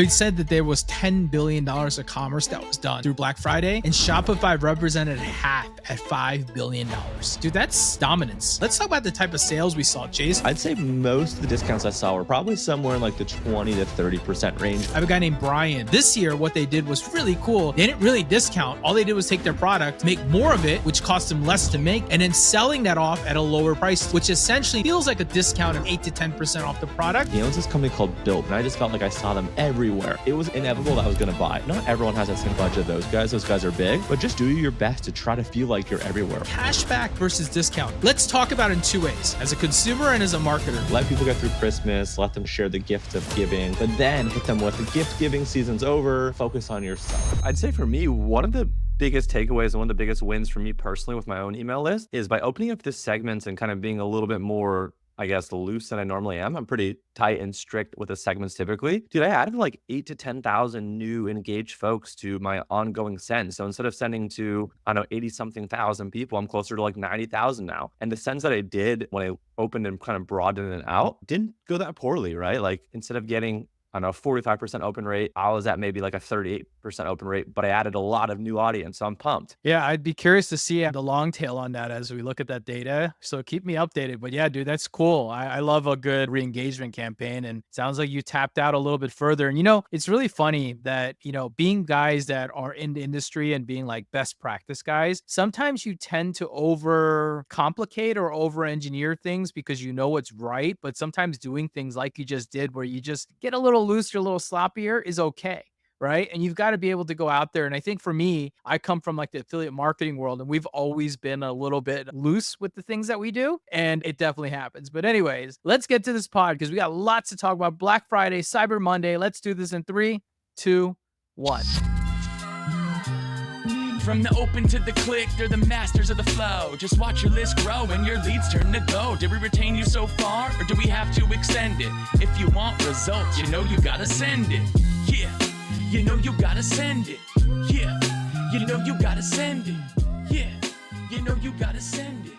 He said that there was $10 billion of commerce that was done through Black Friday, and Shopify represented half at $5 billion. Dude, that's dominance. Let's talk about the type of sales we saw, Chase. I'd say most of the discounts I saw were probably somewhere in like the 20 to 30% range. I have a guy named Brian. This year, what they did was really cool. They didn't really discount. All they did was take their product, make more of it, which cost them less to make, and then selling that off at a lower price, which essentially feels like a discount of 8 to 10% off the product. He owns this company called Built, and I just felt like I saw them everywhere. It was inevitable that I was going to buy. Not everyone has that same budget of those guys. Those guys are big, but just do your best to try to feel like you're everywhere. Cashback versus discount. Let's talk about it in two ways, as a consumer and as a marketer. Let people get through Christmas, let them share the gift of giving, but then hit them with the gift giving season's over, focus on yourself. I'd say for me, one of the biggest takeaways and one of the biggest wins for me personally with my own email list is by opening up this segments and kind of being a little bit more, I guess, loose than I normally am. I'm pretty tight and strict with the segments typically. Dude, I added like 8 to 10,000 new engaged folks to my ongoing send. So instead of sending to, I don't know, 80 something thousand people, I'm closer to like 90,000 now. And the sends that I did when I opened and kind of broadened it out didn't go that poorly, right? Like instead of getting, I don't know, 45% open rate, I was at maybe like a 38% open rate, but I added a lot of new audience. So I'm pumped. Yeah, I'd be curious to see the long tail on that as we look at that data. So keep me updated. But yeah, dude, that's cool. I love a good re-engagement campaign. And it sounds like you tapped out a little bit further. And, it's really funny that, being guys that are in the industry and being like best practice guys, sometimes you tend to over complicate or over engineer things because you know what's right. But sometimes doing things like you just did where you just get a little looser, a little sloppier is okay. Right. And you've got to be able to go out there. And I think for me, I come from like the affiliate marketing world and we've always been a little bit loose with the things that we do. And it definitely happens. But anyways, let's get to this pod because we got lots to talk about. Black Friday, Cyber Monday. Let's do this in 3, 2, 1. From the open to the click, they're the masters of the flow. Just watch your list grow and your leads turn to go. Did we retain you so far or do we have to extend it? If you want results, you gotta send it. Yeah. You gotta send it. Yeah. You gotta send it. Yeah. You gotta send it.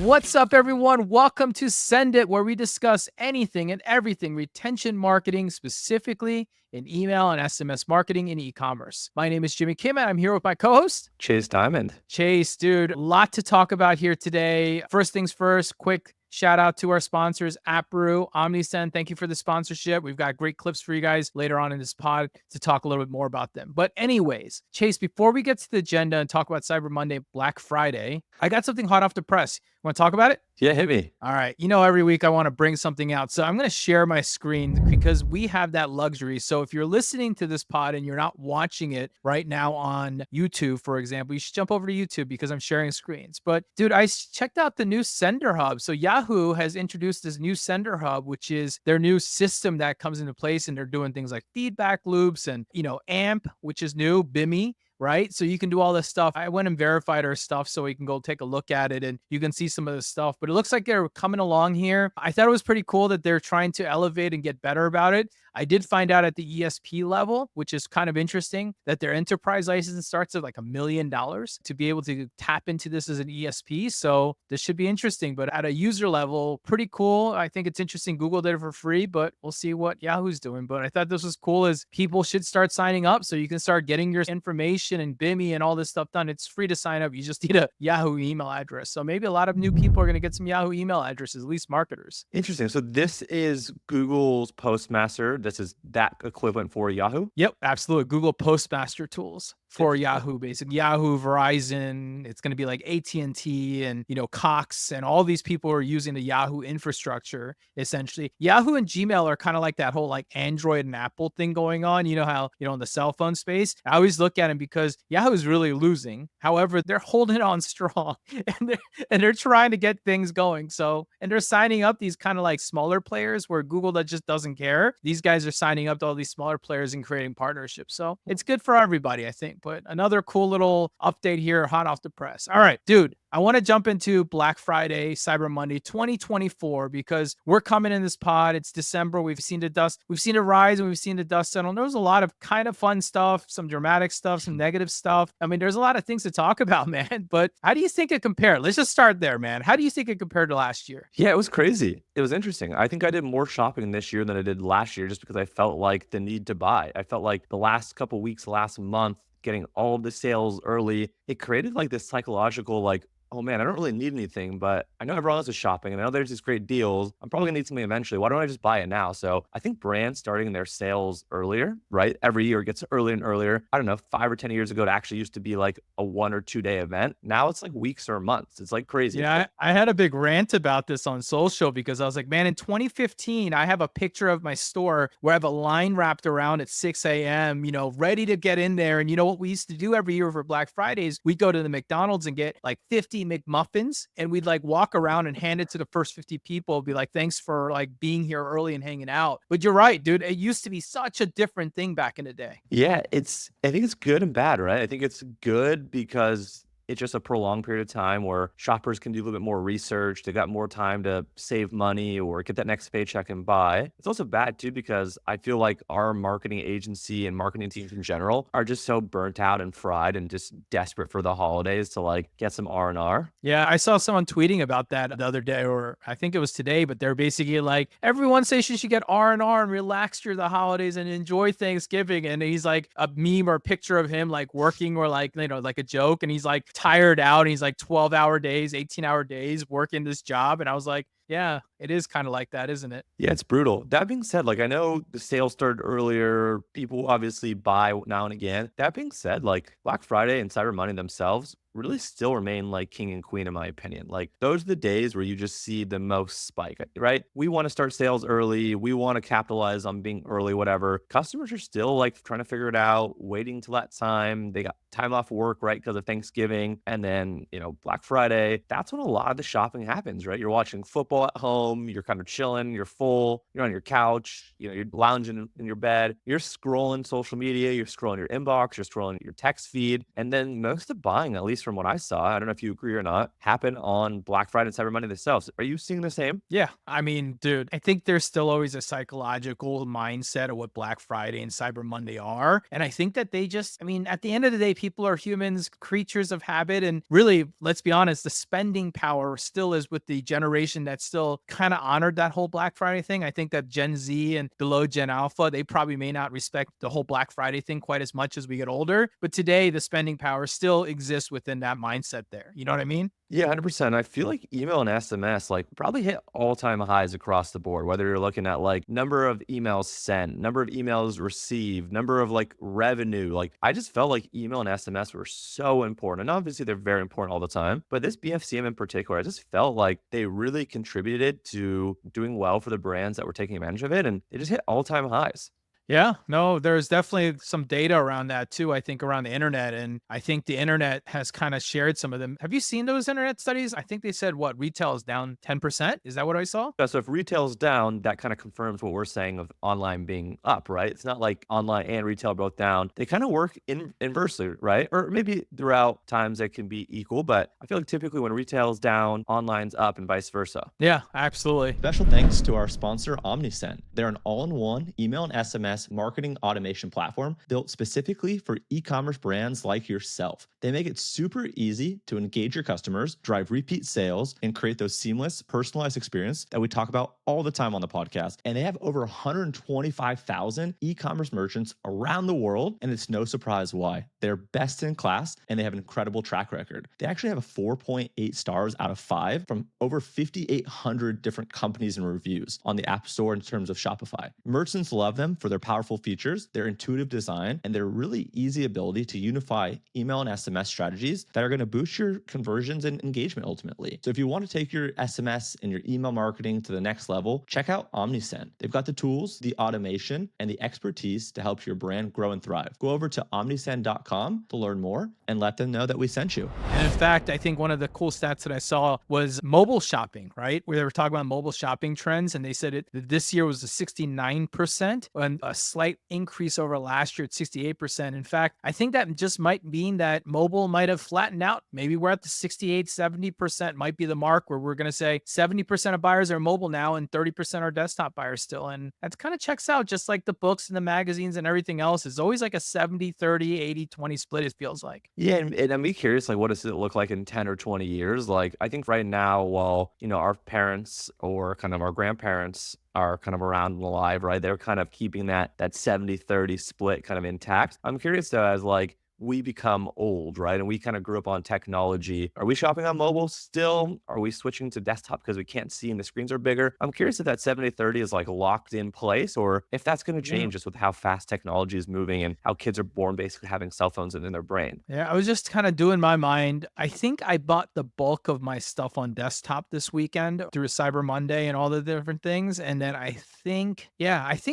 What's up, everyone? Welcome to Send It, where we discuss anything and everything retention marketing, specifically in email and SMS marketing in e-commerce. My name is Jimmy Kim, and I'm here with my co-host, Chase Dimond. Chase, dude, a lot to talk about here today. First things first, quick shout out to our sponsors, AppBrew, OmniSend. Thank you for the sponsorship. We've got great clips for you guys later on in this pod to talk a little bit more about them. But anyways, Chase, before we get to the agenda and talk about Cyber Monday, Black Friday, I got something hot off the press. You want to talk about it? Yeah, hit me. All right. Every week I want to bring something out. So I'm going to share my screen because we have that luxury. So if you're listening to this pod and you're not watching it right now on YouTube, for example, you should jump over to YouTube because I'm sharing screens. But dude, I checked out the new Sender Hub. So Yahoo has introduced this new Sender Hub, which is their new system that comes into place. And they're doing things like feedback loops and, AMP, which is new, BIMI. Right? So you can do all this stuff. I went and verified our stuff so we can go take a look at it and you can see some of the stuff, but it looks like they're coming along here. I thought it was pretty cool that they're trying to elevate and get better about it. I did find out at the ESP level, which is kind of interesting, that their enterprise license starts at like $1 million to be able to tap into this as an ESP. So this should be interesting, but at a user level, pretty cool. I think it's interesting. Google did it for free, but we'll see what Yahoo's doing. But I thought this was cool as people should start signing up so you can start getting your information and BIMI and all this stuff done. It's free to sign up. You just need a Yahoo email address. So maybe a lot of new people are going to get some Yahoo email addresses, at least marketers. Interesting. So this is Google's Postmaster. This is that equivalent for Yahoo? Yep, absolutely. Google Postmaster tools for Yahoo, basically. Yahoo, Verizon, it's going to be like AT&T and, Cox and all these people are using the Yahoo infrastructure, essentially. Yahoo and Gmail are kind of like that whole like Android and Apple thing going on. You know how, in the cell phone space, I always look at them because Yahoo is really losing. However, they're holding on strong and they're trying to get things going. So, and they're signing up these kind of like smaller players where Google that just doesn't care. These guys are signing up to all these smaller players and creating partnerships. So it's good for everybody, I think. But another cool little update here, hot off the press. All right, dude, I want to jump into Black Friday, Cyber Monday 2024, because we're coming in this pod. It's December. We've seen it rise and we've seen the dust settle. And there was a lot of kind of fun stuff, some dramatic stuff, some negative stuff. I mean, there's a lot of things to talk about, man. But how do you think it compared? Let's just start there, man. How do you think it compared to last year? Yeah, it was crazy. It was interesting. I think I did more shopping this year than I did last year just because I felt like the need to buy. I felt like the last couple weeks, last month, getting all of the sales early, it created like this psychological, like, oh man, I don't really need anything, but I know everyone else is shopping and I know there's these great deals. I'm probably gonna need something eventually. Why don't I just buy it now? So I think brands starting their sales earlier, right? Every year it gets earlier and earlier. I don't know, 5 or 10 years ago, it actually used to be like a 1 or 2 day event. Now it's like weeks or months. It's like crazy. Yeah, I had a big rant about this on social because I was like, man, in 2015, I have a picture of my store where I have a line wrapped around at 6 a.m., ready to get in there. And you know what we used to do every year for Black Fridays? We'd go to the McDonald's and get like 50 McMuffins, and we'd like walk around and hand it to the first 50 people, be like, thanks for like being here early and hanging out. But you're right, dude. It used to be such a different thing back in the day. Yeah, I think it's good and bad, right? I think it's good because it's just a prolonged period of time where shoppers can do a little bit more research. They got more time to save money or get that next paycheck and buy. It's also bad too because I feel like our marketing agency and marketing teams in general are just so burnt out and fried and just desperate for the holidays to like get some R&R. Yeah, I saw someone tweeting about that the other day, or I think it was today, but they're basically like, everyone says you should get R&R and relax through the holidays and enjoy Thanksgiving. And he's like a meme or picture of him like working or like, like a joke. And he's like tired out. And he's like 12-hour days, 18-hour days working this job. And I was like, yeah, it is kind of like that, isn't it? Yeah, it's brutal. That being said, like I know the sales started earlier. People obviously buy now and again. That being said, like Black Friday and Cyber Monday themselves really still remain like king and queen in my opinion. Like those are the days where you just see the most spike, right? We want to start sales early. We want to capitalize on being early, whatever. Customers are still like trying to figure it out, waiting till that time. They got time off work, right? Because of Thanksgiving. And then, Black Friday, that's when a lot of the shopping happens, right? You're watching football at home, you're kind of chilling, you're full, you're on your couch, you're lounging in your bed, you're scrolling social media, you're scrolling your inbox, you're scrolling your text feed. And then most of buying, at least from what I saw, I don't know if you agree or not, happen on Black Friday and Cyber Monday themselves. Are you seeing the same? Yeah. I mean, dude, I think there's still always a psychological mindset of what Black Friday and Cyber Monday are. And I think that they just, at the end of the day, people are humans, creatures of habit. And really, let's be honest, the spending power still is with the generation that still kind of honored that whole Black Friday thing. I think that Gen Z and below Gen Alpha, they probably may not respect the whole Black Friday thing quite as much as we get older. But today, the spending power still exists within that mindset there. You know what I mean? Yeah, 100%. I feel like email and SMS like probably hit all-time highs across the board, whether you're looking at like number of emails sent, number of emails received, number of like revenue. Like I just felt like email and SMS were so important. And obviously they're very important all the time, but this BFCM in particular, I just felt like they really contributed to doing well for the brands that were taking advantage of it. And it just hit all-time highs. Yeah, no, there's definitely some data around that too, I think around the internet. And I think the internet has kind of shared some of them. Have you seen those internet studies? I think they said retail is down 10%. Is that what I saw? Yeah, so if retail's down, that kind of confirms what we're saying of online being up, right? It's not like online and retail both down. They kind of work inversely, right? Or maybe throughout times they can be equal, but I feel like typically when retail's down, online's up and vice versa. Yeah, absolutely. Special thanks to our sponsor, OmniSend. They're an all-in-one email and SMS marketing automation platform built specifically for e-commerce brands like yourself. They make it super easy to engage your customers, drive repeat sales, and create those seamless, personalized experience that we talk about all the time on the podcast. And they have over 125,000 e-commerce merchants around the world, and it's no surprise why. They're best in class, and they have an incredible track record. They actually have a 4.8 stars out of 5 from over 5,800 different companies and reviews on the App Store in terms of Shopify. Merchants love them for their powerful features, their intuitive design, and their really easy ability to unify email and SMS strategies that are going to boost your conversions and engagement ultimately. So if you want to take your SMS and your email marketing to the next level, check out OmniSend. They've got the tools, the automation, and the expertise to help your brand grow and thrive. Go over to omnisend.com to learn more and let them know that we sent you. And in fact, I think one of the cool stats that I saw was mobile shopping, right? Where they were talking about mobile shopping trends, and they said this year was a 69% and a slight increase over last year at 68%. In fact, I think that just might mean that mobile might have flattened out. Maybe we're at the 68, 70% might be the mark where we're going to say 70% of buyers are mobile now and 30% are desktop buyers still. And that kind of checks out, just like the books and the magazines and everything else. It's always like a 70, 30, 80, 20 split, it feels like. Yeah, and I'm curious, like, what does it look like in 10 or 20 years? Like, I think right now, while, our parents or kind of our grandparents are kind of around and alive, right? They're kind of keeping that 70-30 split kind of intact. I'm curious though, as like we become old, right? And we kind of grew up on technology. Are we shopping on mobile still? Are we switching to desktop because we can't see and the screens are bigger? I'm curious if that 70-30 is like locked in place, or if that's going to Yeah. change just with how fast technology is moving and how kids are born basically having cell phones in their brain. Yeah, I was just kind of doing my mind. I think I bought the bulk of my stuff on desktop this weekend through Cyber Monday and all the different things. And then I think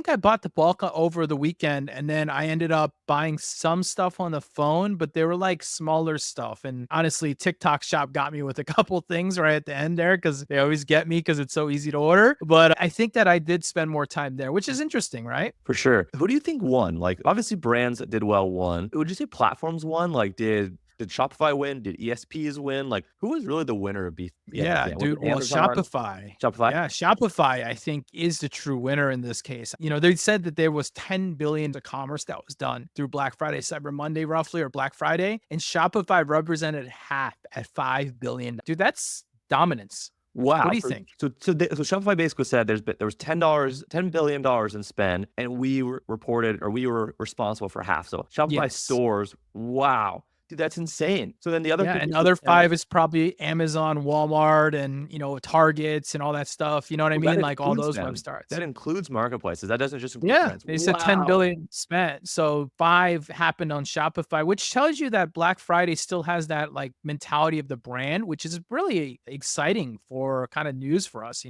I bought the bulk over the weekend. And then I ended up buying some stuff on the phone, but they were like smaller stuff. And honestly, TikTok Shop got me with a couple things right at the end there because they always get me because it's so easy to order. But I think that I did spend more time there, which is interesting, right? For sure. Who do you think won? Like, obviously, brands that did well won. Would you say platforms won? Like, did Shopify win? Did ESPs win? Like, who was really the winner of Yeah, BFCM? Was dude. it Well, Amazon? Shopify. Shopify? Yeah, Shopify, I think, is the true winner in this case. They said that there was 10 billion of commerce that was done through Black Friday, Cyber Monday, roughly, or Black Friday, and Shopify represented half at 5 billion. Dude, that's dominance. What Wow. do you think? So Shopify basically said there was $10 billion in spend, and we were responsible for half. So Shopify Yes. stores, wow. Dude, that's insane. So then the other Yeah, and 50%. other 5 is probably Amazon, Walmart, and, Targets and all that stuff. You know what I Well, that mean? Like all includes those them. websites. That includes marketplaces. That doesn't just include Yeah, brands. they said 10 Wow. billion spent. So 5 happened on Shopify, which tells you that Black Friday still has that like mentality of the brand, which is really exciting for kind of news for us.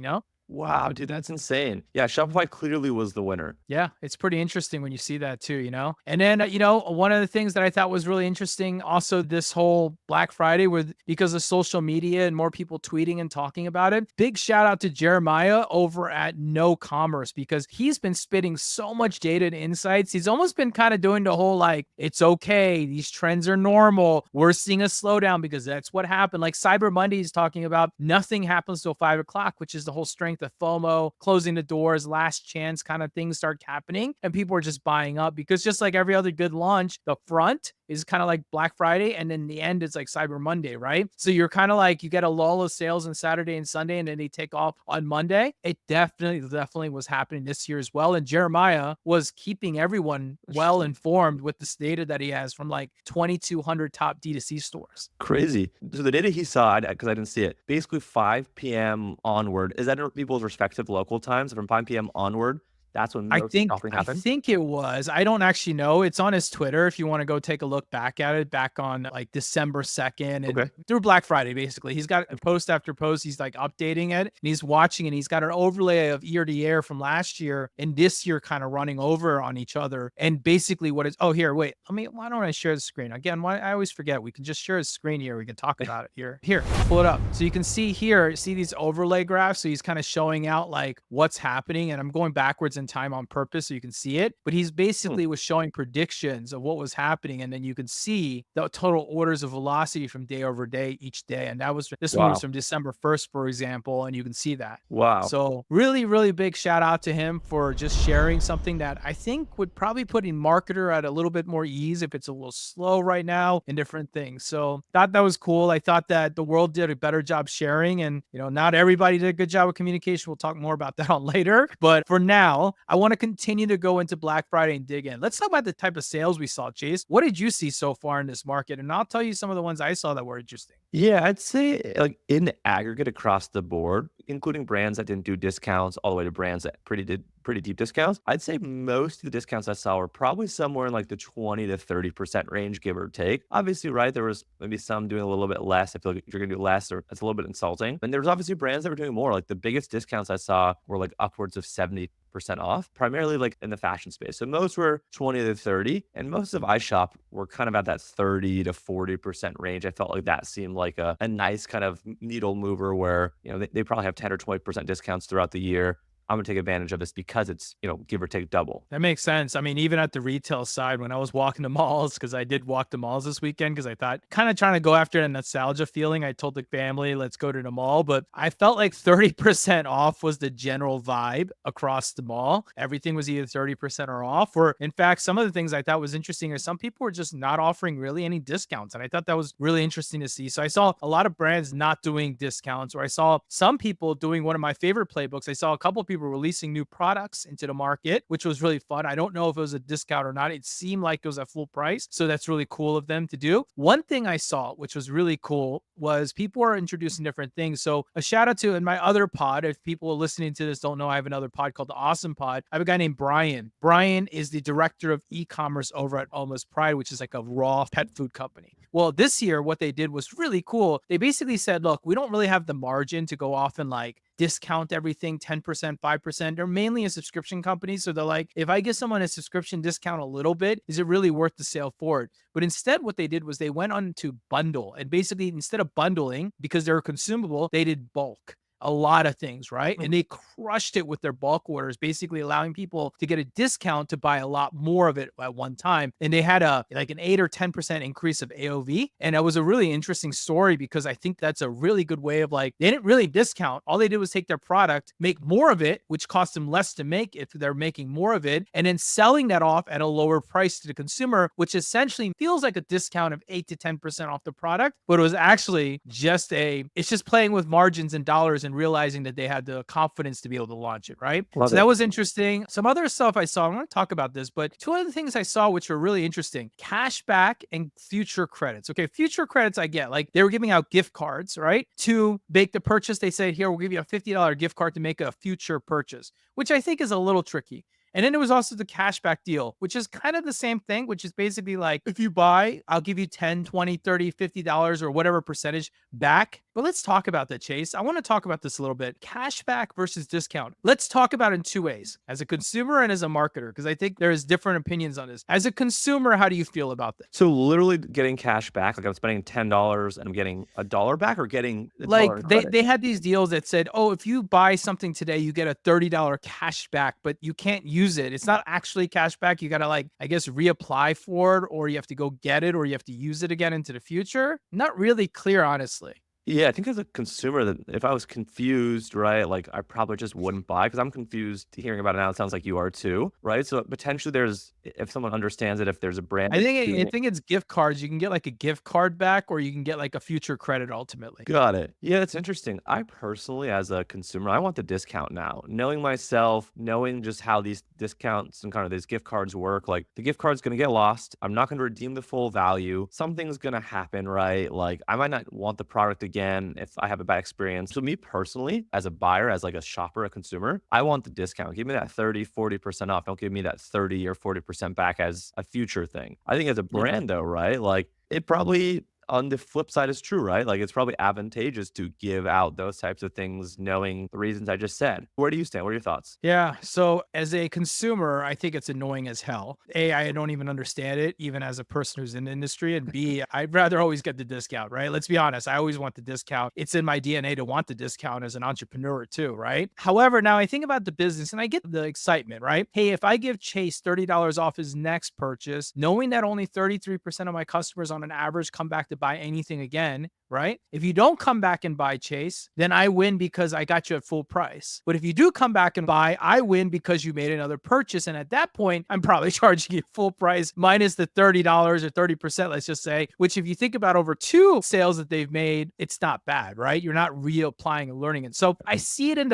Wow, dude, that's insane. Yeah, Shopify clearly was the winner. Yeah, it's pretty interesting when you see that too. And then, one of the things that I thought was really interesting also this whole Black Friday with because of social media and more people tweeting and talking about it. Big shout out to Jeremiah over at No Commerce because he's been spitting so much data and insights. He's almost been kind of doing the whole like, it's okay. These trends are normal. We're seeing a slowdown because that's what happened. Like Cyber Monday is talking about nothing happens till 5 o'clock, which is the whole strength of FOMO, closing the doors, last chance kind of things start happening. And people are just buying up because just like every other good launch, the front is kind of like Black Friday. And then the end is like Cyber Monday, right? So you're kind of like, you get a lull of sales on Saturday and Sunday, and then they take off on Monday. It definitely was happening this year as well. And Jeremiah was keeping everyone well informed with this data that he has from like 2,200 top D2C stores. Crazy. So the data he saw, because I didn't see it, basically 5 p.m. onward. Is that in people's respective local times? From 5 p.m. onward, that's when I most think shopping I happened? think it was. I don't actually know. It's on his Twitter if you want to go take a look back at it, back on like December 2nd and Okay. through Black Friday, basically. He's got post after post. He's like updating it and he's watching and he's got an overlay of year to year from last year and this year kind of running over on each other. And basically here, wait, why don't I share the screen? Again, I always forget. We can just share the screen here. We can talk about it here. Here, pull it up. So you can see these overlay graphs. So he's kind of showing out like what's happening. And I'm going backwards in time on purpose so you can see it. But he's basically was showing predictions of what was happening. And then you can see the total orders of velocity from day over day each day. And this one was Wow. from December 1st, for example. And you can see that. Wow. So really, really big shout out to him for just sharing something that I think would probably put a marketer at a little bit more ease if it's a little slow right now and different things. So thought that was cool. I thought that the world did a better job sharing and, not everybody did a good job with communication. We'll talk more about that on later. But for now, I want to continue to go into Black Friday and dig in. Let's talk about the type of sales we saw, Chase. What did you see so far in this market? And I'll tell you some of the ones I saw that were interesting. Yeah, I'd say like in aggregate across the board, including brands that didn't do discounts all the way to brands that did pretty deep discounts. I'd say most of the discounts I saw were probably somewhere in like the 20 to 30% range, give or take. Obviously, right, there was maybe some doing a little bit less. I feel like if you're gonna do less, or it's a little bit insulting. And there was obviously brands that were doing more. Like the biggest discounts I saw were like upwards of 70% off, primarily like in the fashion space. So most were 20 to 30, and most of iShop were kind of at that 30 to 40% range. I felt like that seemed like a nice kind of needle mover where, they probably have 10 or 20% discounts throughout the year. I'm gonna take advantage of this because it's, give or take double. That makes sense. I mean, even at the retail side, when I was walking the malls, because I did walk the malls this weekend, because I thought, kind of trying to go after a nostalgia feeling. I told the family, let's go to the mall, but I felt like 30% off was the general vibe across the mall. Everything was either 30% or off, or in fact, some of the things I thought was interesting is some people were just not offering really any discounts. And I thought that was really interesting to see. So I saw a lot of brands not doing discounts, or I saw some people doing one of my favorite playbooks. I saw a couple of people releasing new products into the market, which was really fun. I don't know if it was a discount or not. It seemed like it was at full price. So that's really cool of them to do. One thing I saw, which was really cool, was people are introducing different things. So a shout out to in my other pod, if people listening to this don't know, I have another pod called the Awesome Pod. I have a guy named Brian. Brian is the director of e-commerce over at Almost Pride, which is like a raw pet food company. Well, this year, what they did was really cool. They basically said, look, we don't really have the margin to go off and like discount everything 10%, 5%. They're mainly a subscription company. So they're like, if I give someone a subscription discount a little bit, is it really worth the sale forward? But instead, what they did was they went on to bundle. And basically, instead of bundling, because they're consumable, they did bulk. A lot of things, right? And they crushed it with their bulk orders, basically allowing people to get a discount to buy a lot more of it at one time. And they had like an 8 or 10% increase of AOV. And it was a really interesting story because I think that's a really good way of like, they didn't really discount. All they did was take their product, make more of it, which cost them less to make if they're making more of it, and then selling that off at a lower price to the consumer, which essentially feels like a discount of 8 to 10% off the product. But it was actually just it's just playing with margins and dollars and realizing that they had the confidence to be able to launch it, right? Love so it. that was interesting. Some other stuff I saw, I'm going to talk about this, but two other things I saw which were really interesting: cashback and future credits. Okay, future credits I get. Like they were giving out gift cards, right? To make the purchase, they said, here, we'll give you a $50 gift card to make a future purchase, which I think is a little tricky. And then there was also the cashback deal, which is kind of the same thing, which is basically like, if you buy, I'll give you 10, 20, 30, $50 or whatever percentage back. But let's talk about that, Chase. I want to talk about this a little bit. Cashback versus discount. Let's talk about it in two ways, as a consumer and as a marketer, because I think there's different opinions on this. As a consumer, how do you feel about this? So literally getting cash back, like I'm spending $10 and I'm getting $1 back, or getting the Like dollar in they, credit? they had these deals that said, oh, if you buy something today, you get a $30 cash back, but you can't use it. It's not actually cash back. You got to like, I guess, reapply for it, or you have to go get it, or you have to use it again into the future. Not really clear, honestly. Yeah, I think as a consumer, that if I was confused, right, like I probably just wouldn't buy, because I'm confused hearing about it now. It sounds like you are too, right? So potentially if someone understands it, if there's a brand. I think it's gift cards. You can get like a gift card back, or you can get like a future credit ultimately. Got it. Yeah, it's interesting. I personally, as a consumer, I want the discount now. Knowing myself, knowing just how these discounts and kind of these gift cards work, like the gift card's going to get lost. I'm not going to redeem the full value. Something's going to happen, right? Like I might not want the product again if I have a bad experience. So me personally, as a buyer, as like a shopper, a consumer, I want the discount. Give me that 30, 40% off. Don't give me that 30 or 40% back as a future thing. I think as a brand though, right? Like it probably, on the flip side, is true, right? Like it's probably advantageous to give out those types of things, knowing the reasons I just said. Where do you stand? What are your thoughts? Yeah. So as a consumer, I think it's annoying as hell. A, I don't even understand it, even as a person who's in the industry. And B, I'd rather always get the discount, right? Let's be honest. I always want the discount. It's in my DNA to want the discount as an entrepreneur too, right? However, now I think about the business and I get the excitement, right? Hey, if I give Chase $30 off his next purchase, knowing that only 33% of my customers on an average come back to buy anything again, right? If you don't come back and buy, Chase, then I win because I got you at full price. But if you do come back and buy, I win because you made another purchase. And at that point, I'm probably charging you full price minus the $30 or 30%, let's just say, which if you think about over two sales that they've made, it's not bad, right? You're not reapplying and learning it. So I see it and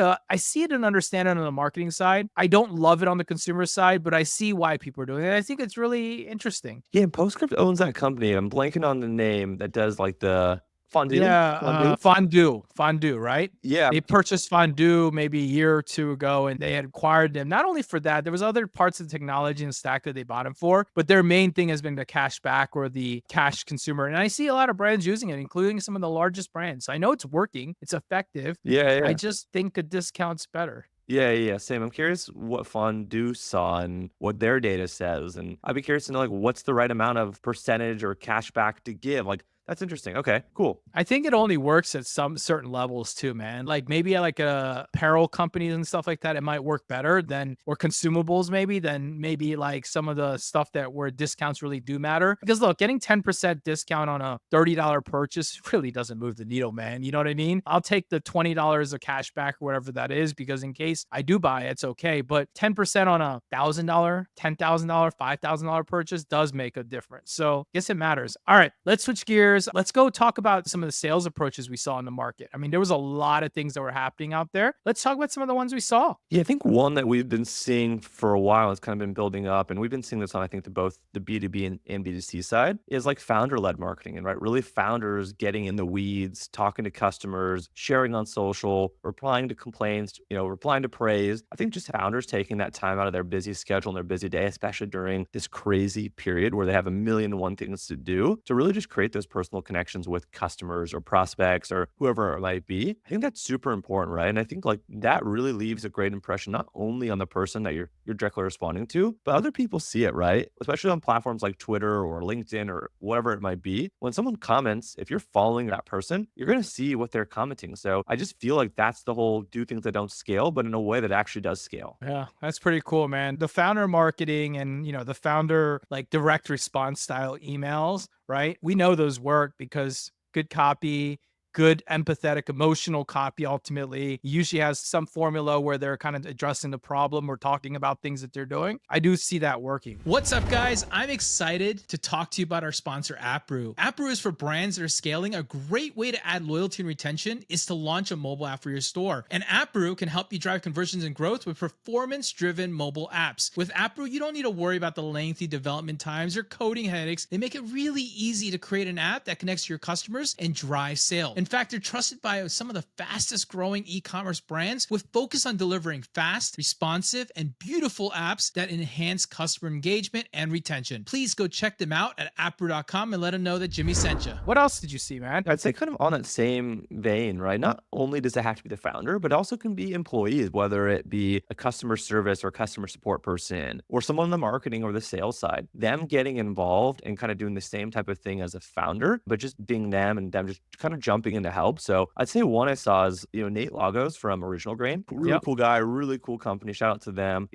understand it on the marketing side. I don't love it on the consumer side, but I see why people are doing it. I think it's really interesting. Yeah, and PostScript owns that company. I'm blanking on the name that does like the fondue. Yeah, Fondue, right? Yeah. They purchased Fondue maybe a year or two ago, and they had acquired them not only for that, there was other parts of the technology and stack that they bought them for, but their main thing has been the cash back or the cash consumer. And I see a lot of brands using it, including some of the largest brands. I know it's working, it's effective. Yeah. I just think a discount's better. Yeah. Same. I'm curious what Fondue saw and what their data says. And I'd be curious to know, like, what's the right amount of percentage or cash back to give? Like, That's interesting. Okay, cool. I think it only works at some certain levels too, man. Like maybe at like apparel companies and stuff like that, it might work better than, or consumables maybe, than maybe like some of the stuff that where discounts really do matter. Because look, getting 10% discount on a $30 purchase really doesn't move the needle, man. You know what I mean? I'll take the $20 of cash back or whatever that is, because in case I do buy it, it's okay. But 10% on a $1,000, $10,000, $5,000 purchase does make a difference. So I guess it matters. All right, let's switch gears. Let's go talk about some of the sales approaches we saw in the market. I mean, there was a lot of things that were happening out there. Let's talk about some of the ones we saw. Yeah, I think one that we've been seeing for a while has kind of been building up, and we've been seeing this on, I think, both the B2B and B2C side, is like founder-led marketing, and right, really founders getting in the weeds, talking to customers, sharing on social, replying to complaints, replying to praise. I think just founders taking that time out of their busy schedule and their busy day, especially during this crazy period where they have a million and one things to do, to really just create those personal connections with customers or prospects or whoever it might be. I think that's super important, right? And I think like that really leaves a great impression, not only on the person that you're directly responding to, but other people see it, right? Especially on platforms like Twitter or LinkedIn or whatever it might be. When someone comments, if you're following that person, you're going to see what they're commenting. So I just feel like that's the whole do things that don't scale, but in a way that actually does scale. Yeah, that's pretty cool, man. The founder marketing and, the founder like direct response style emails, right? We know those work because good copy, good empathetic emotional copy ultimately usually has some formula where they're kind of addressing the problem or talking about things that they're doing. I do see that working. What's up, guys? I'm excited to talk to you about our sponsor, AppBrew. AppBrew is for brands that are scaling. A great way to add loyalty and retention is to launch a mobile app for your store. And AppBrew can help you drive conversions and growth with performance-driven mobile apps. With AppBrew, you don't need to worry about the lengthy development times or coding headaches. They make it really easy to create an app that connects to your customers and drive sales. In fact, they're trusted by some of the fastest growing e-commerce brands with focus on delivering fast, responsive, and beautiful apps that enhance customer engagement and retention. Please go check them out at appbrew.com and let them know that Jimmy sent you. What else did you see, man? I'd say kind of on that same vein, right? Not only does it have to be the founder, but also can be employees, whether it be a customer service or customer support person or someone on the marketing or the sales side, them getting involved and kind of doing the same type of thing as a founder, but just being them and them just kind of jumping in to help. So I'd say one I saw is, Nate Lagos from Original Grain, really cool guy, really cool company. Shout out to them.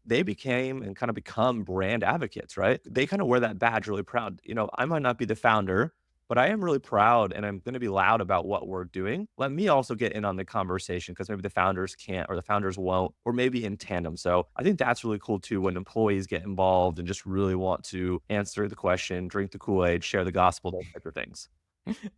They became and kind of become brand advocates, right? They kind of wear that badge really proud. I might not be the founder, but I am really proud and I'm going to be loud about what we're doing. Let me also get in on the conversation because maybe the founders can't or the founders won't, or maybe in tandem. So I think that's really cool too when employees get involved and just really want to answer the question, drink the Kool-Aid, share the gospel, those type of things.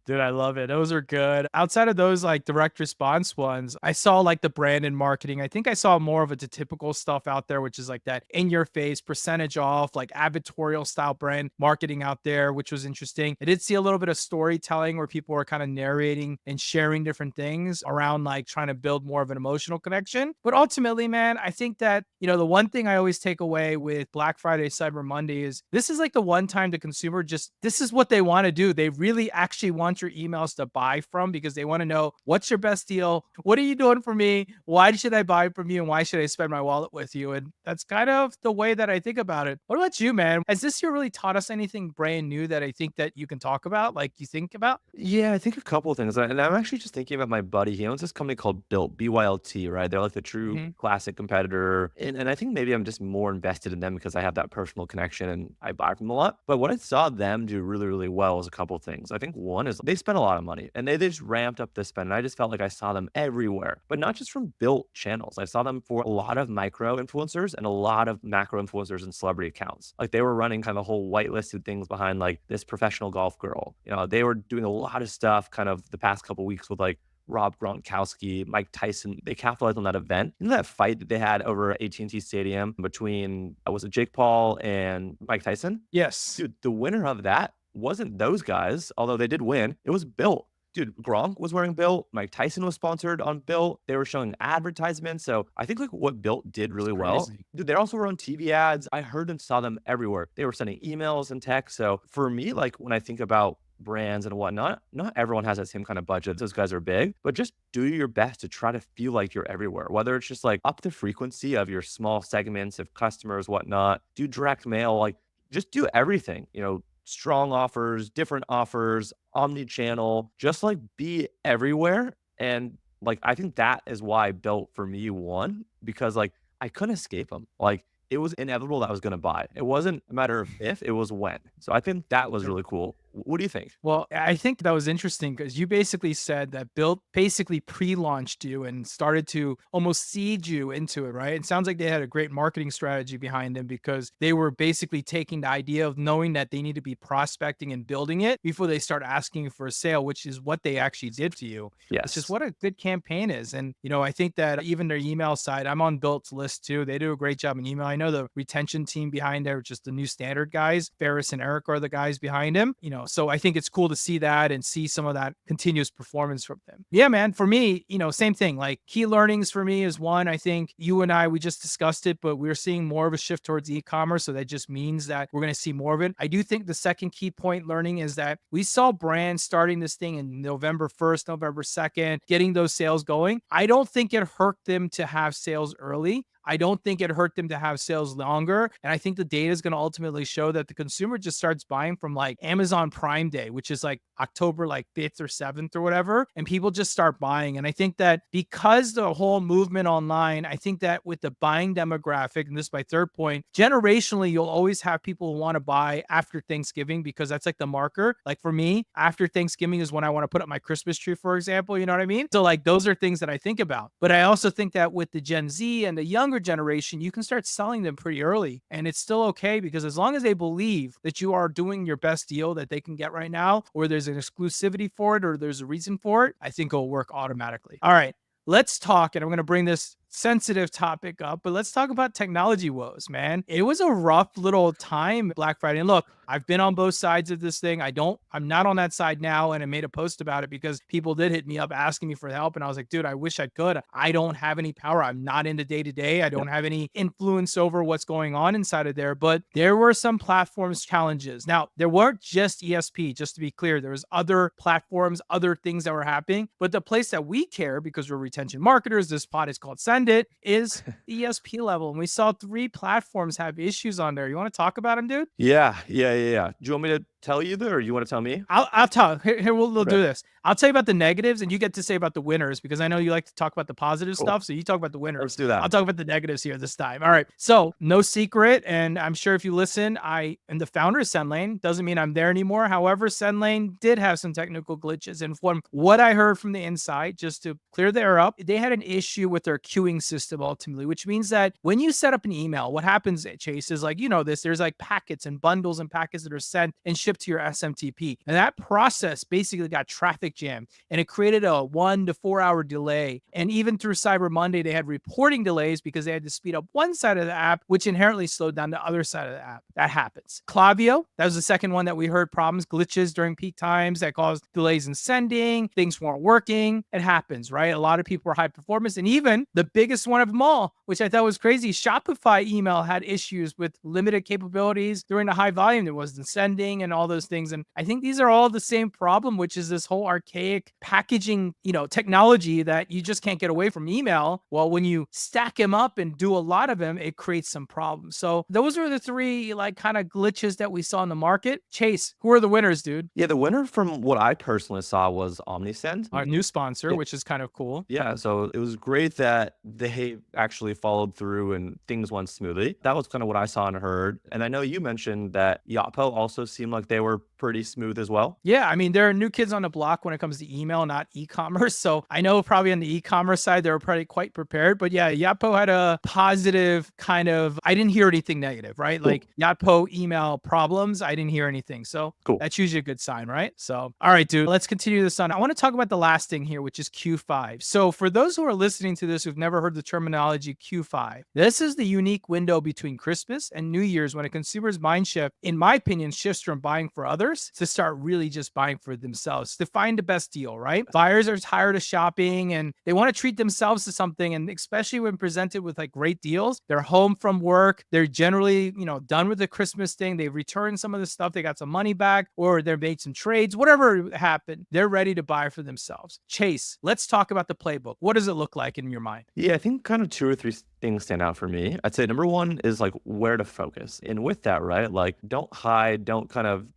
Dude, I love it. Those are good. Outside of those like direct response ones, I saw like the brand and marketing. I think I saw more of a typical stuff out there, which is like that in your face, percentage off, like advertorial style brand marketing out there, which was interesting. I did see a little bit of storytelling where people were kind of narrating and sharing different things around like trying to build more of an emotional connection. But ultimately, man, I think that, the one thing I always take away with Black Friday, Cyber Monday is this is like the one time the consumer this is what they want to do. They really actually want your emails to buy from because they want to know what's your best deal, what are you doing for me, why should I buy from you, and why should I spend my wallet with you? And that's kind of the way that I think about it. What about you, man? Has this year really taught us anything brand new that I think that you can talk about, like you think about? Yeah, I think a couple of things. And I'm actually just thinking about my buddy. He owns this company called Built, BYLT, right? They're like the true classic competitor. And I think maybe I'm just more invested in them because I have that personal connection and I buy from them a lot. But what I saw them do really, really well is a couple of things. I think one is they spent a lot of money and they just ramped up the spend. And I just felt like I saw them everywhere, but not just from Built channels. I saw them for a lot of micro influencers and a lot of macro influencers and celebrity accounts. Like they were running kind of whole whitelisted things behind like this professional golf girl. They were doing a lot of stuff kind of the past couple of weeks with like Rob Gronkowski, Mike Tyson. They capitalized on that event. That fight that they had over AT&T Stadium between, was it Jake Paul and Mike Tyson? Yes. Dude, the winner of that wasn't those guys, although they did win. It was Built. Dude, Gronk was wearing Built. Mike Tyson was sponsored on Built. They were showing advertisements. So I think like what Built did really well. Dude, they also were on TV ads. I heard and saw them everywhere. They were sending emails and text. So for me, like when I think about brands and whatnot, not everyone has that same kind of budget. Those guys are big, but just do your best to try to feel like you're everywhere. Whether it's just like up the frequency of your small segments of customers, whatnot, do direct mail, like just do everything, strong offers, different offers, omni-channel, just like be everywhere. And like, I think that is why Built for me won, because like I couldn't escape them. Like it was inevitable that I was going to buy. It wasn't a matter of if, it was when. So I think that was really cool. What do you think? Well, I think that was interesting because you basically said that Built basically pre-launched you and started to almost seed you into it, right? It sounds like they had a great marketing strategy behind them because they were basically taking the idea of knowing that they need to be prospecting and building it before they start asking for a sale, which is what they actually did to you. It's just Yes. what a good campaign is. And, I think that even their email side, I'm on Built's list too. They do a great job in email. I know the retention team behind there, just the new standard guys, Ferris and Eric are the guys behind him, so I think it's cool to see that and see some of that continuous performance from them. Yeah, man. For me, same thing. Like key learnings for me is one, I think you and I, we just discussed it, but we're seeing more of a shift towards e-commerce. So that just means that we're going to see more of it. I do think the second key point learning is that we saw brands starting this thing in November 1st, November 2nd, getting those sales going. I don't think it hurt them to have sales early. I don't think it hurt them to have sales longer. And I think the data is going to ultimately show that the consumer just starts buying from like Amazon Prime Day, which is like October like 5th or 7th or whatever. And people just start buying. And I think that because the whole movement online, I think that with the buying demographic, and this is my third point, generationally, you'll always have people who want to buy after Thanksgiving because that's like the marker. Like for me, after Thanksgiving is when I want to put up my Christmas tree, for example. You know what I mean? So like those are things that I think about. But I also think that with the Gen Z and the younger generation, you can start selling them pretty early. And it's still okay because as long as they believe that you are doing your best deal that they can get right now, or there's an exclusivity for it, or there's a reason for it, I think it'll work automatically. All right, let's talk. And I'm going to bring this sensitive topic up, but let's talk about technology woes, man. It was a rough little time, Black Friday. And look, I've been on both sides of this thing. I'm not on that side now. And I made a post about it because people did hit me up asking me for help. And I was like, dude, I wish I could. I don't have any power. I'm not in the day to day. I don't have any influence over what's going on inside of there, but there were some platforms challenges. Now, there weren't just ESP, just to be clear. There was other platforms, other things that were happening, but the place that we care because we're retention marketers, this pod is called Send It, is the ESP level. And we saw 3 platforms have issues on there. You want to talk about them, dude? Yeah. Do you want me to tell you that, or you want to tell me? I'll tell. Here we'll Okay. do this. I'll tell you about the negatives, and you get to say about the winners because I know you like to talk about the positive Cool. stuff. So you talk about the winners. Let's do that. I'll talk about the negatives here this time. All right. So no secret, and I'm sure if you listen, I am the founder of SendLane. Doesn't mean I'm there anymore. However, SendLane did have some technical glitches, and from what I heard from the inside, just to clear the air up, they had an issue with their queuing system ultimately, which means that when you set up an email, what happens, Chase, is like, there's like packets and bundles and packets that are sent and shipped to your SMTP. And that process basically got traffic jammed and it created a 1 to 4 hour delay. And even through Cyber Monday, they had reporting delays because they had to speed up one side of the app, which inherently slowed down the other side of the app. That happens. Klaviyo, that was the second one that we heard problems, glitches during peak times that caused delays in sending. Things weren't working. It happens, right? A lot of people were high performance. And even the biggest one of them all, which I thought was crazy, Shopify email had issues with limited capabilities during the high volume. There wasn't sending and all those things. And I think these are all the same problem, which is this whole archaic packaging, technology that you just can't get away from email. Well, when you stack them up and do a lot of them, it creates some problems. So those are the 3 like kind of glitches that we saw in the market. Chase, who are the winners, dude? Yeah, the winner from what I personally saw was OmniSend. Our new sponsor, Yeah. which is kind of cool. Yeah, so it was great that they actually followed through and things went smoothly. That was kind of what I saw and heard. And I know you mentioned that Yahoo also seemed like they were pretty smooth as well. Yeah, I mean, there are new kids on the block when it comes to email, not e-commerce. So I know probably on the e-commerce side, they were probably quite prepared. But yeah, Yahoo had a positive kind of, I didn't hear anything negative, right? Cool. Like Yahoo email problems, I didn't hear anything. So Cool. that's usually a good sign, right? So, all right, dude, let's continue this on. I want to talk about the last thing here, which is Q5. So for those who are listening to this who've never heard the terminology Q5, this is the unique window between Christmas and New Year's when a consumer's mind shift, in my opinion, shifts from buying for others to start really just buying for themselves to find the best deal, right? Buyers are tired of shopping and they want to treat themselves to something. And especially when presented with like great deals, they're home from work. They're generally, done with the Christmas thing. They've returned some of the stuff. They got some money back or they've made some trades, whatever happened. They're ready to buy for themselves. Chase, let's talk about the playbook. What does it look like in your mind? Yeah, I think kind of 2 or 3 things stand out for me. I'd say number one is like where to focus. And with that, right, like don't hide, don't kind of,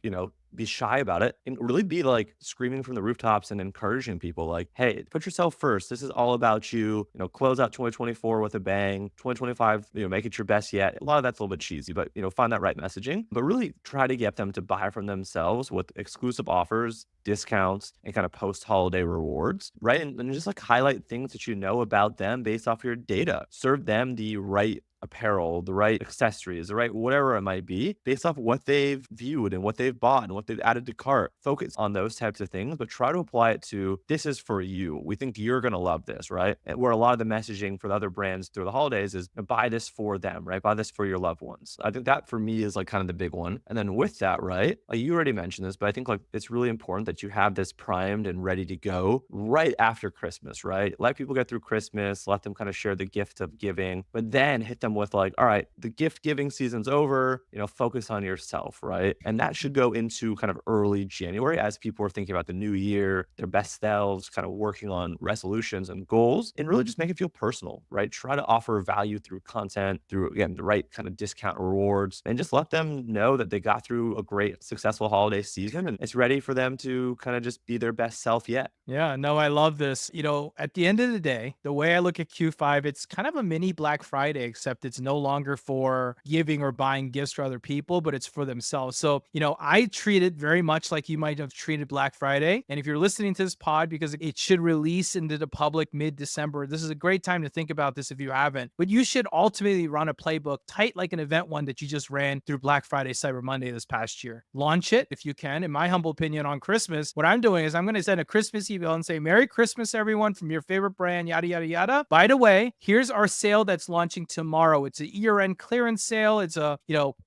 be shy about it and really be like screaming from the rooftops and encouraging people like, hey, put yourself first. This is all about you. Close out 2024 with a bang. 2025, make it your best yet. A lot of that's a little bit cheesy, but find that right messaging. But really try to get them to buy from themselves with exclusive offers, discounts, and kind of post-holiday rewards, right? And just like highlight things that you know about them based off your data. Serve them the right apparel, the right accessories, the right whatever it might be, based off what they've viewed and what they've bought and what they've added to cart. Focus on those types of things, but try to apply it to this is for you. We think you're going to love this, right? And where a lot of the messaging for the other brands through the holidays is buy this for them, right? Buy this for your loved ones. I think that for me is like kind of the big one. And then with that, right? Like you already mentioned this, but I think like it's really important that you have this primed and ready to go right after Christmas, right? Let people get through Christmas, let them kind of share the gift of giving, but then hit them with like, all right, the gift giving season's over, focus on yourself, right? And that should go into kind of early January as people are thinking about the new year, their best selves, kind of working on resolutions and goals, and really just make it feel personal, right? Try to offer value through content, through, again, the right kind of discount rewards, and just let them know that they got through a great, successful holiday season and it's ready for them to kind of just be their best self yet. Yeah, no, I love this. At the end of the day, the way I look at Q5, it's kind of a mini Black Friday, except it's no longer for giving or buying gifts for other people, but it's for themselves. So, I treat it very much like you might have treated Black Friday. And if you're listening to this pod, because it should release into the public mid-December, this is a great time to think about this if you haven't. But you should ultimately run a playbook tight like an event one that you just ran through Black Friday, Cyber Monday this past year. Launch it if you can. In my humble opinion on Christmas, what I'm doing is I'm going to send a Christmas email and say, Merry Christmas, everyone, from your favorite brand, yada, yada, yada. By the way, here's our sale that's launching tomorrow. It's a year-end clearance sale. It's a,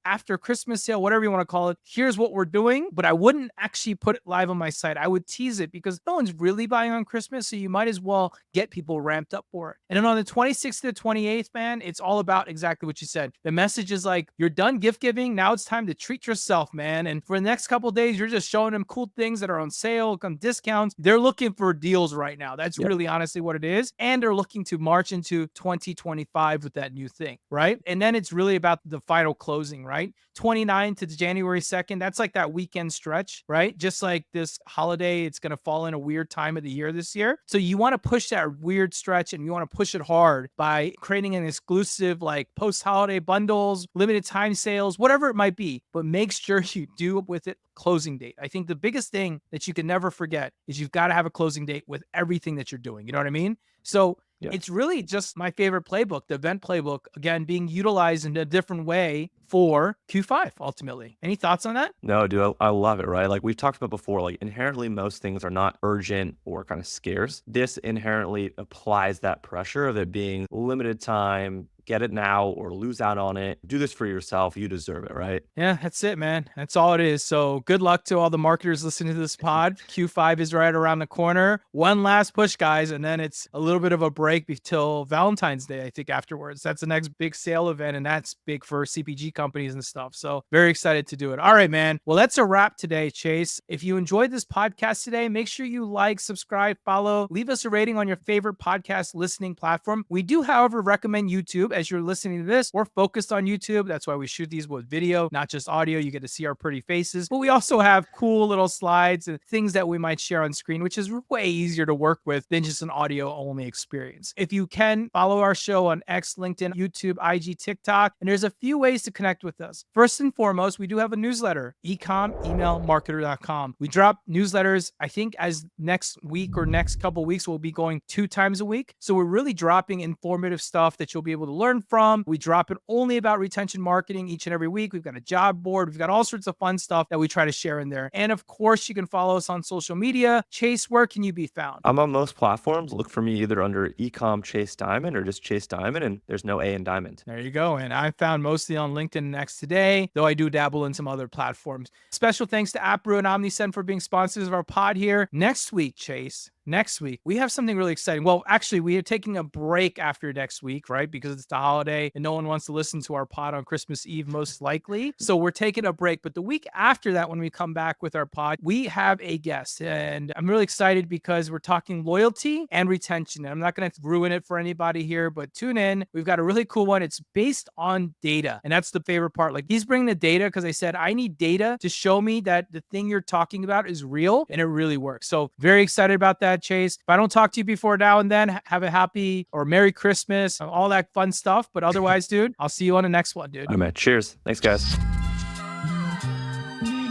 after Christmas sale, whatever you want to call it. Here's what we're doing, but I wouldn't actually put it live on my site. I would tease it because no one's really buying on Christmas, so you might as well get people ramped up for it. And then on the 26th to the 28th, man, it's all about exactly what you said. The message is like, you're done gift giving. Now it's time to treat yourself, man. And for the next couple of days, you're just showing them cool things that are on sale, on discounts. They're looking for deals right now. That's really honestly what it is. And they're looking to march into 2025 with that new thing, right? And then it's really about the final closing, right? 29 to January 2nd. That's like that weekend stretch, right? Just like this holiday, it's going to fall in a weird time of the year this year. So you want to push that weird stretch and you want to push it hard by creating an exclusive like post-holiday bundles, limited time sales, whatever it might be. But make sure you do with it closing date. I think the biggest thing that you can never forget is you've got to have a closing date with everything that you're doing. You know what I mean? So it's really just my favorite playbook, the event playbook, again, being utilized in a different way for Q5 ultimately. Any thoughts on that? No, dude, I love it, right? Like we've talked about before, like inherently most things are not urgent or kind of scarce. This inherently applies that pressure of it being limited time, get it now or lose out on it. Do this for yourself. You deserve it, right? Yeah, that's it, man. That's all it is. So good luck to all the marketers listening to this pod. Q5 is right around the corner. One last push, guys, and then it's a little bit of a break till Valentine's Day, I think, afterwards. That's the next big sale event, and that's big for CPG companies and stuff. So very excited to do it. All right, man. Well, that's a wrap today, Chase. If you enjoyed this podcast today, make sure you like, subscribe, follow, leave us a rating on your favorite podcast listening platform. We do, however, recommend YouTube as you're listening to this. We're focused on YouTube. That's why we shoot these with video, not just audio. You get to see our pretty faces, but we also have cool little slides and things that we might share on screen, which is way easier to work with than just an audio only experience. If you can, follow our show on X, LinkedIn, YouTube, IG, TikTok, and there's a few ways to connect with us. First and foremost, we do have a newsletter, emailmarketer.com. We drop newsletters, I think as next week or next couple weeks, we'll be going 2 times a week. So we're really dropping informative stuff that you'll be able to learn from. We drop it only about retention marketing each and every week. We've got a job board. We've got all sorts of fun stuff that we try to share in there. And of course, you can follow us on social media. Chase, where can you be found? I'm on most platforms. Look for me either under eCom Chase Dimond or just Chase Dimond, and there's no A in Diamond. There you go. And I found mostly on LinkedIn and X today, though I do dabble in some other platforms. Special thanks to AppBrew and OmniSend for being sponsors of our pod here. Next week, Chase, next week, we have something really exciting. Well, actually, we are taking a break after next week, right? Because it's the holiday and no one wants to listen to our pod on Christmas Eve, most likely. So we're taking a break. But the week after that, when we come back with our pod, we have a guest. And I'm really excited because we're talking loyalty and retention. And I'm not going to ruin it for anybody here, but tune in. We've got a really cool one. It's based on data. And that's the favorite part. Like, he's bringing the data because I said, I need data to show me that the thing you're talking about is real and it really works. So very excited about that, Chase. If I don't talk to you before now and then, have a happy or Merry Christmas, all that fun stuff. But otherwise, dude, I'll see you on the next one, dude. All right, man. Cheers. Thanks, guys.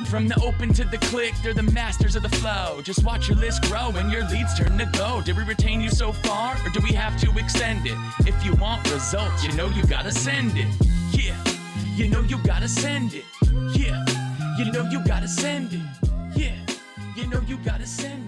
From the open to the click, they're the masters of the flow. Just watch your list grow and your leads turn to go. Did we retain you so far, or do we have to extend it? If you want results, you know you gotta send it. Yeah, you know you gotta send it. Yeah, you know you gotta send it. Yeah, you know you gotta send it.